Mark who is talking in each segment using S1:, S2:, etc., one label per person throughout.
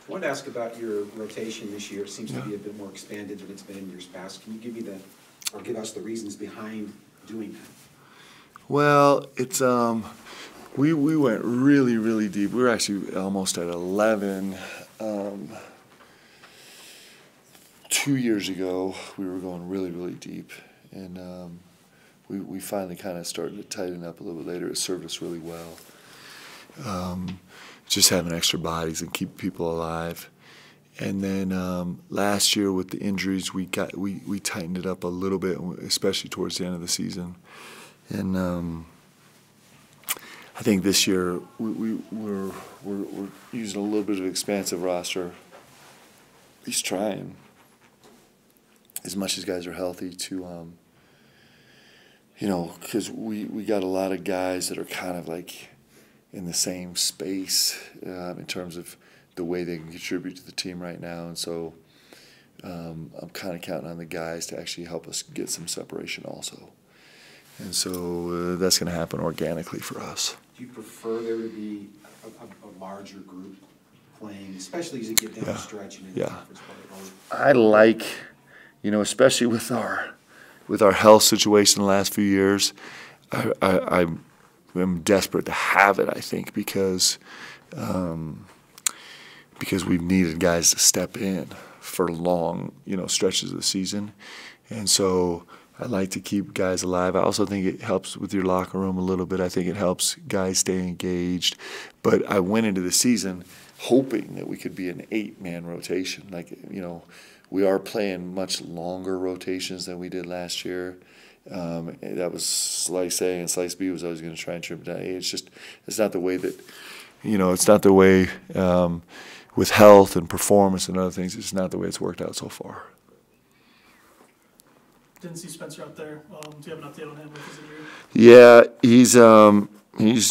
S1: I wanted to ask about your rotation this year. It seems to be a bit more expanded than it's been in years past. Can you give me give us the reasons behind doing that?
S2: Well, it's we went really deep. We were actually almost at 11. 2 years ago, we were going really deep, and we finally kind of started to tighten up a little bit later. It served us really well. Just having extra bodies and keep people alive. And then last year with the injuries, we tightened it up a little bit, especially towards the end of the season. And I think this year we're using a little bit of expansive roster. He's trying as much as guys are healthy to, because we got a lot of guys that are kind of like in the same space in terms of the way they can contribute to the team right now. And so I'm kind of counting on the guys to actually help us get some separation also. And so that's going to happen organically for us.
S1: Do you prefer there to be a larger group playing, especially as you get down the stretch and in the conference play?
S2: I like, especially with our health situation the last few years, I'm desperate to have it, I think, because we've needed guys to step in for long, stretches of the season. And so I like to keep guys alive. I also think it helps with your locker room a little bit. I think it helps guys stay engaged. But I went into the season hoping that we could be an 8-man rotation. We are playing much longer rotations than we did last year. That was Slice A, and Slice B was always going to try and trim it down. It's not the way that, it's not the way with health and performance and other things. It's not the way it's worked out so far.
S3: Didn't see Spencer out there. Do you have an update on him with his injury?
S2: Yeah, he's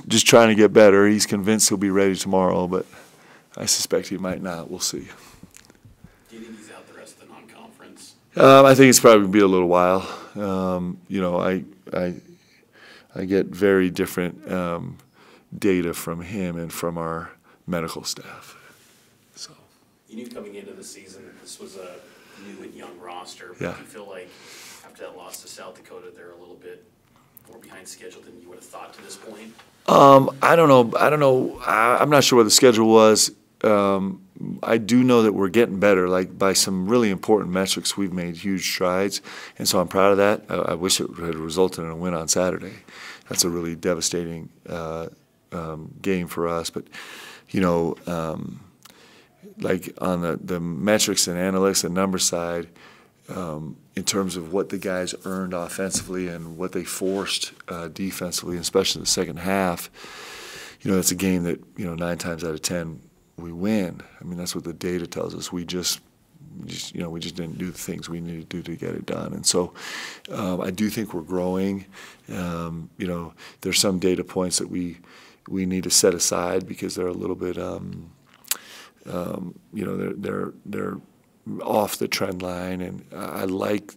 S2: just trying to get better. He's convinced he'll be ready tomorrow, but I suspect he might not. We'll see.
S4: Do you think he's out the rest of the non-conference?
S2: I think it's probably going to be a little while. I get very different data from him and from our medical staff. So
S4: you knew coming into the season that this was a new and young roster.
S2: Yeah.
S4: Do you feel like after that loss to South Dakota, they're a little bit more behind schedule than you would have thought to this point?
S2: I don't know. I'm not sure what the schedule was. I do know that we're getting better. Like by some really important metrics, we've made huge strides, and so I'm proud of that. I wish it had resulted in a win on Saturday. That's a really devastating game for us. But like on the metrics and analytics and number side, in terms of what the guys earned offensively and what they forced defensively, especially in the second half, it's a game that 9 times out of 10 we win. I mean, that's what the data tells us. We just didn't do the things we needed to do to get it done. And so I do think we're growing. There's some data points that we need to set aside because they're a little bit, they're off the trend line. And I like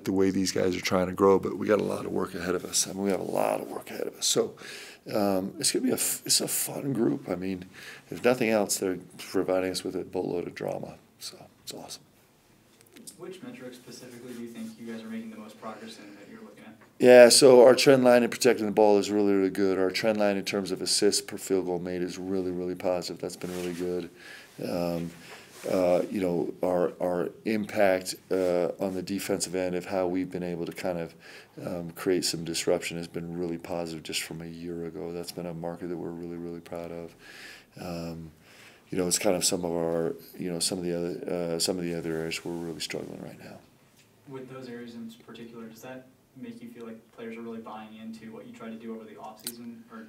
S2: the way these guys are trying to grow, but we got a lot of work ahead of us. I mean, we have a lot of work ahead of us. So it's gonna be it's a fun group. I mean, if nothing else, they're providing us with a boatload of drama. So it's awesome.
S5: Which metrics specifically do you think you guys are making the most progress in that you're looking at?
S2: Yeah, so our trend line in protecting the ball is really good. Our trend line in terms of assists per field goal made is really positive. That's been really good. Our impact on the defensive end of how we've been able to kind of create some disruption has been really positive just from a year ago. That's been a marker that we're really proud of. It's kind of some of the other areas we're really struggling right now.
S5: With those areas in particular, does that make you feel like players are really buying into what you tried to do over the offseason, or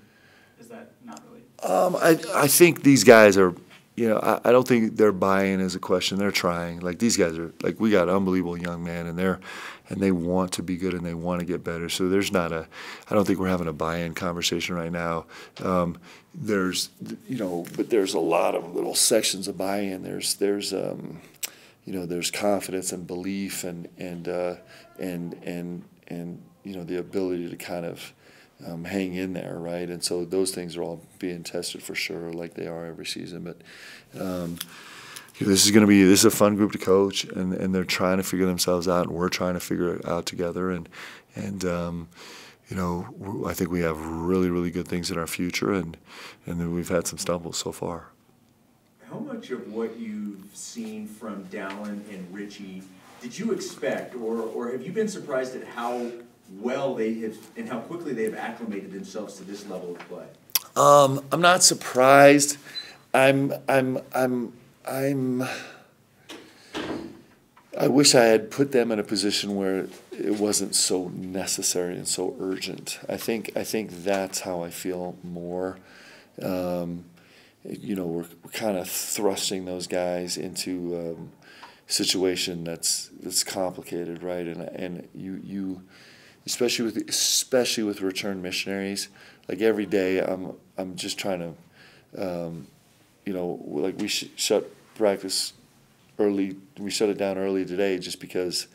S5: is that not really?
S2: I think these guys are. I don't think their buy-in is a question. They're trying. Like these guys are. Like we got unbelievable young men, and they want to be good and they want to get better. So there's not a. I don't think we're having a buy-in conversation right now. There's but there's a lot of little sections of buy-in. There's confidence and belief and the ability to kind of hang in there, right? And so those things are all being tested for sure, like they are every season. But this is a fun group to coach, and they're trying to figure themselves out, and we're trying to figure it out together, and I think we have really, really good things in our future, and then we've had some stumbles so far.
S6: How much of what you've seen from Dallin and Richie did you expect, or have you been surprised at how well they have and how quickly they have acclimated themselves to this level of play?
S2: I'm not surprised. I wish I had put them in a position where it wasn't so necessary and so urgent. I think that's how I feel more. We're kind of thrusting those guys into a situation that's complicated, right? And you especially with return missionaries, like every day I'm just trying to like we shut practice early. We shut it down early today just because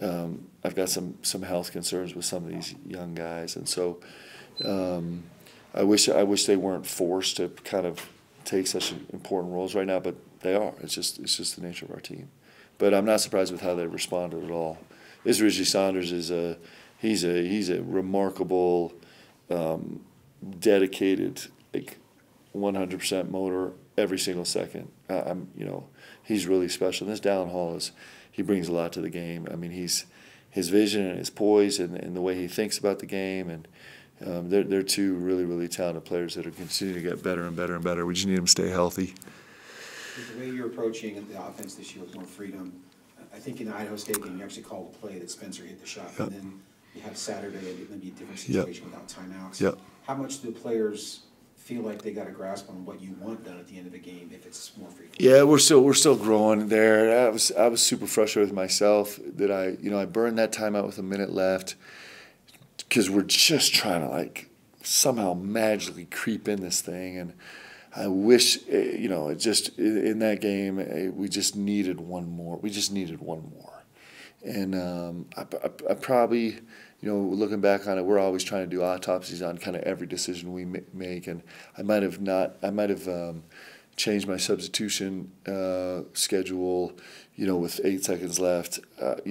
S2: I've got some health concerns with some of these young guys, and so I wish they weren't forced to kind of take such important roles right now, but they are. It's just the nature of our team. But I'm not surprised with how they responded at all. This Richie Saunders is he's a remarkable, dedicated, like 100% motor every single second. He's really special. And this Dallin Hall he brings a lot to the game. I mean, his vision and his poise and the way he thinks about the game, and they're two really, really talented players that are continuing to get better and better and better. We just need them to stay healthy.
S1: The way you're approaching the offense this year with more freedom, I think in the Idaho State game you actually called a play that Spencer hit the shot, and then you have Saturday maybe a different situation without timeouts.
S2: Yep.
S1: How much do players feel like they got a grasp on what you want done at the end of the game if it's more free?
S2: Yeah, we're still growing there. I was super frustrated with myself that I burned that timeout with a minute left because we're just trying to like somehow magically creep in this thing, and I wish just in that game we just needed one more. We just needed one more, and I probably. Looking back on it, we're always trying to do autopsies on kind of every decision we make, and I might have changed my substitution schedule, with 8 seconds left. Hindsight's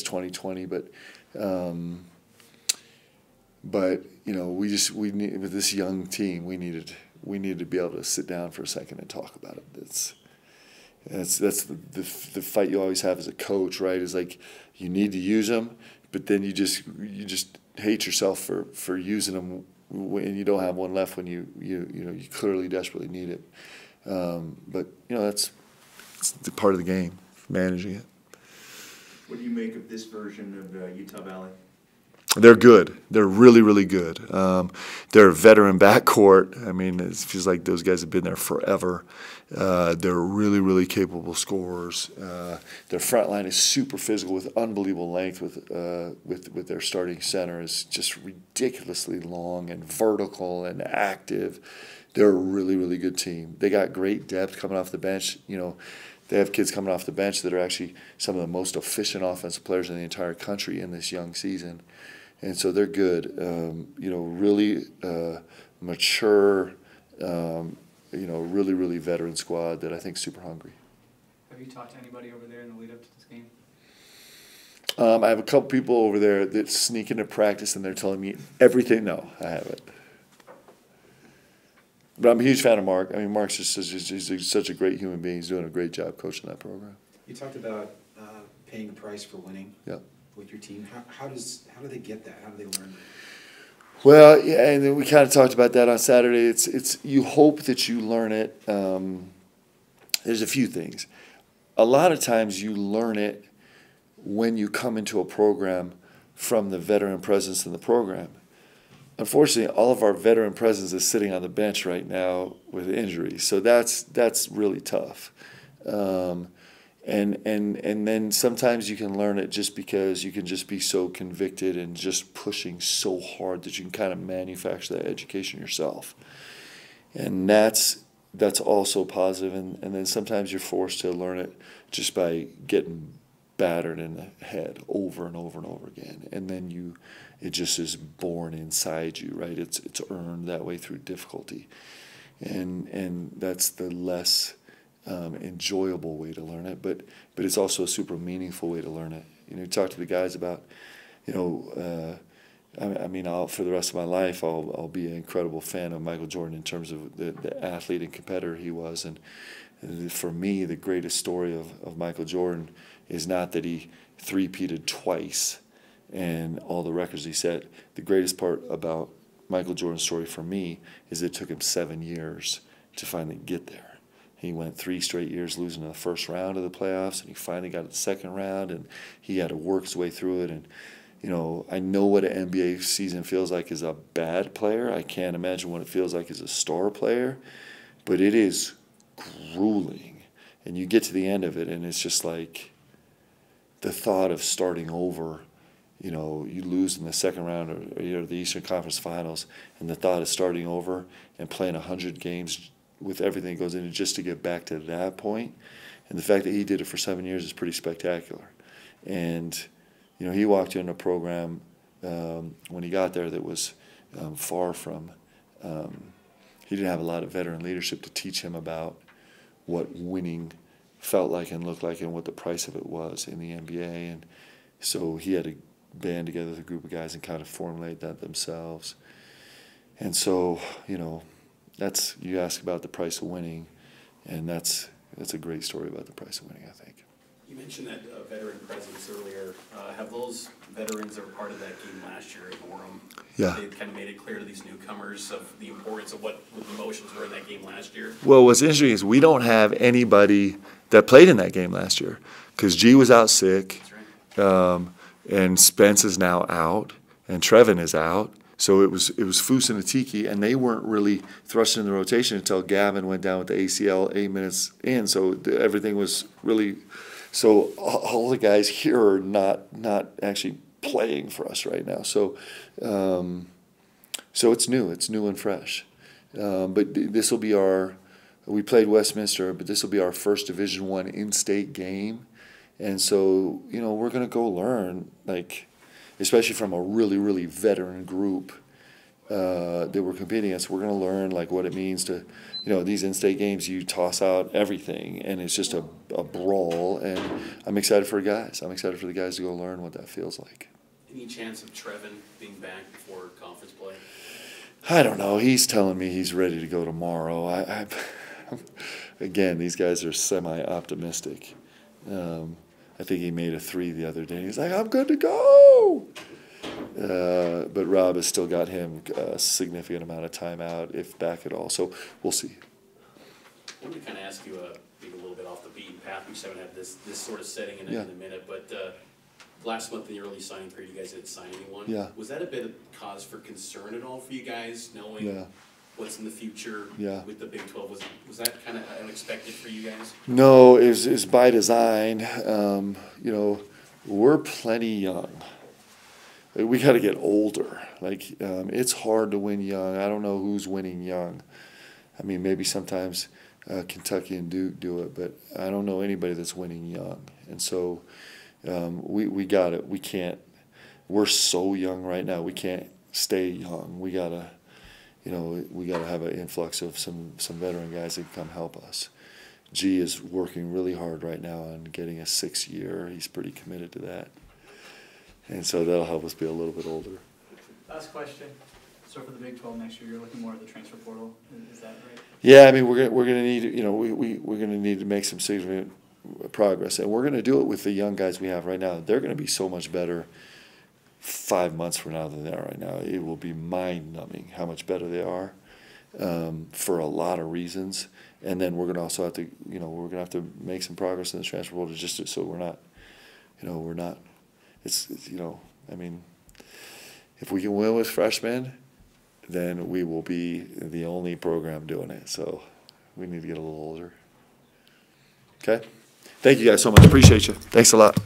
S2: 20/20, but we need, with this young team, we needed to be able to sit down for a second and talk about it. That's the fight you always have as a coach, right? Is like you need to use them, but then you just hate yourself for using them when you don't have one left when you clearly desperately need it. But that's the part of the game, managing it.
S6: What do you make of this version of Utah Valley?
S2: They're good. They're really, really good. They're a veteran backcourt. I mean, it feels like those guys have been there forever. They're really, really capable scorers. Their front line is super physical with unbelievable length. With their starting center is just ridiculously long and vertical and active. They're a really, really good team. They got great depth coming off the bench. They have kids coming off the bench that are actually some of the most efficient offensive players in the entire country in this young season. And so they're good, really mature, really, really veteran squad that I think is super hungry.
S5: Have you talked to anybody over there in the lead up to this game?
S2: I have a couple people over there that sneak into practice and they're telling me everything. No, I haven't. But I'm a huge fan of Mark. I mean, Mark's he's such a great human being. He's doing a great job coaching that program.
S1: You talked about paying a price for winning.
S2: Yeah.
S1: With your team, how do they get that? How do they learn that?
S2: Well, yeah, and then we kind of talked about that on Saturday. It's you hope that you learn it. There's a few things. A lot of times you learn it when you come into a program from the veteran presence in the program. Unfortunately, all of our veteran presence is sitting on the bench right now with injuries, so that's really tough. And then sometimes you can learn it just because you can just be so convicted and just pushing so hard that you can kind of manufacture that education yourself. And that's also positive. And then sometimes you're forced to learn it just by getting battered in the head over and over and over again. And then it just is born inside you, right? It's earned that way through difficulty. And that's the less enjoyable way to learn it, but it's also a super meaningful way to learn it. You know, you talk to the guys about, you know, I mean, for the rest of my life, I'll be an incredible fan of Michael Jordan in terms of the athlete and competitor he was. And for me, the greatest story of Michael Jordan is not that he three-peated twice and all the records he set. The greatest part about Michael Jordan's story for me is it took him 7 years to finally get there. He went 3 straight years losing in the first round of the playoffs, and he finally got to the second round, and he had to work his way through it. And you know, I know what an NBA season feels like as a bad player. I can't imagine what it feels like as a star player, but it is grueling. And you get to the end of it, and it's just like the thought of starting over. You know, you lose in the second round or the Eastern Conference Finals, and the thought of starting over and playing 100 games with everything that goes into it just to get back to that point. And the fact that he did it for 7 years is pretty spectacular. And you know, he walked in a program when he got there that was far from, he didn't have a lot of veteran leadership to teach him about what winning felt like and looked like and what the price of it was in the NBA. And so he had to band together with a group of guys and kind of formulate that themselves. And so, you know, that's, you ask about the price of winning, and that's a great story about the price of winning, I think.
S4: You mentioned that veteran presence earlier. Have those veterans that were part of that game last year at Orem,
S2: Yeah.
S4: they kind of made it clear to these newcomers of the importance of what the emotions were in that game last year?
S2: Well, what's interesting is we don't have anybody that played in that game last year because G was out sick,
S4: That's right.
S2: and Spence is now out, and Trevin is out. So it was Foose and Atiki, and they weren't really thrust in the rotation until Gavin went down with the ACL 8 minutes in. So everything was really. So all the guys here are not actually playing for us right now. So so it's new and fresh. But this will be we played Westminster, but this will be our first Division I in-state game. And so, you know, we're going to go learn, like, especially from a really, really veteran group that we're competing against. We're going to learn, like, what it means to, you know, these in-state games, you toss out everything, and it's just a brawl. And I'm excited for the guys. I'm excited for the guys to go learn what that feels like.
S4: Any chance of Trevin being back before conference play?
S2: I don't know. He's telling me he's ready to go tomorrow. Again, these guys are semi-optimistic. I think he made a 3 the other day. He's like, I'm good to go. But Rob has still got him a significant amount of time out, if back at all. So we'll see.
S4: I wanted to kind of ask you, maybe a little bit off the beaten path. We just haven't had this sort of setting in a minute. But last month in the early signing period, you guys didn't sign anyone.
S2: Yeah.
S4: Was that a bit of cause for concern at all for you guys, knowing what's in the future with the Big 12? Was that kind of unexpected for you guys?
S2: No, it's by design. You know, we're plenty young. We got to get older. Like, it's hard to win young. I don't know who's winning young. I mean, maybe sometimes Kentucky and Duke do it, but I don't know anybody that's winning young. And so we got it. We can't. We're so young right now. We can't stay young. We gotta, you know, we gotta have an influx of some veteran guys that can come help us. G is working really hard right now on getting a 6th year. He's pretty committed to that. And so that'll help us be a little bit older.
S5: Last question. So for the Big 12 next year, you're looking more at the transfer portal. Is that right?
S2: Yeah, I mean we're gonna need, you know, we're gonna need to make some significant progress, and we're gonna do it with the young guys we have right now. They're gonna be so much better 5 months from now than they are right now. It will be mind-numbing how much better they are for a lot of reasons. And then we're gonna also have to, you know, we're gonna have to make some progress in the transfer portal just so we're not, you know, It's, you know, I mean, if we can win with freshmen, then we will be the only program doing it. So we need to get a little older. Okay? Thank you guys so much. Appreciate you. Thanks a lot.